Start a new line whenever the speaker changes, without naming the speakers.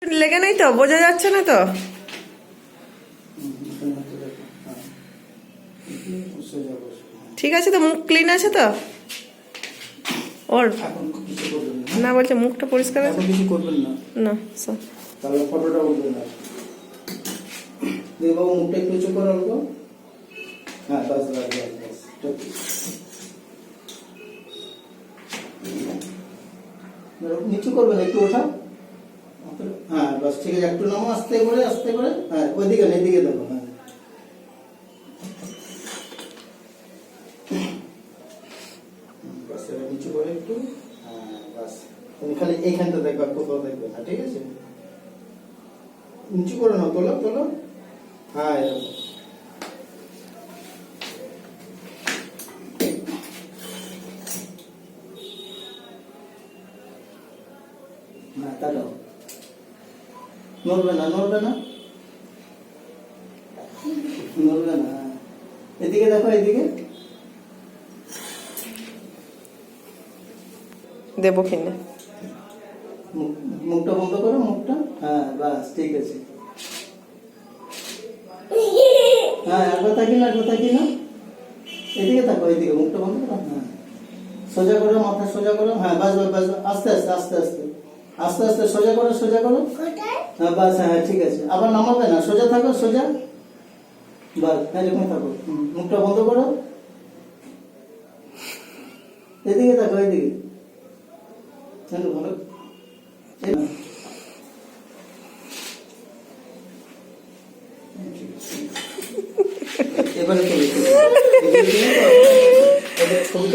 লেগে নেই তো, বোঝা যাচ্ছে না তো? ঠিক আছে তো, মুখ ক্লিন আছে তো ওর? না, বলছে মুখটা পরিষ্কার আছে।
কিছু করবেন না,
না স্যার।
তাহলে ফটোটা উঠবেন না। বাবু মুখটা একটু উঁচু করে অল্প। হ্যাঁ, বাস বাস বাস বাস। নিচু করবেন, একটু ওঠা। হ্যাঁ বাস, ঠিক আছে, একটু নামো আস্তে করে আস্তে করে। হ্যাঁ, ওইদিকে না, এদিকে দেখো। হ্যাঁ বাস, এবার নিচু করে একটু। হ্যাঁ বাস, তুমি খালি এইখানটা দেখবা, কোথাও দেখবে না, ঠিক আছে? নিচু করে না, তোলো তোলো। হ্যাঁ এরকম। হ্যাঁ, তাকাও। নড়বে না, নড়বে না, নড়বে না। এদিকে দেখো, এদিকে
দেবো কিনে।
মুখটা বন্ধ করো, মুখটা। হ্যাঁ বাস, ঠিক আছে। হ্যাঁ, আর কথা কি না, কথা কি না, এদিকে থাকো, এদিকে মুখটা বন্ধ করো। হ্যাঁ, সোজা করো, মাথা সোজা করো। হ্যাঁ বাস বাস বাস, আস্তে আস্তে আস্তে আস্তে আস্তে আস্তে সোজা করো, সোজা করো। হ্যাঁ বাস, হ্যাঁ ঠিক আছে। আবার নামাবে না, সোজা থাকো, সোজা। বাস, হ্যাঁ এরকম থাকো। মুখটা বন্ধ করো, এদিকে থাকো, এদিকে। ভালো।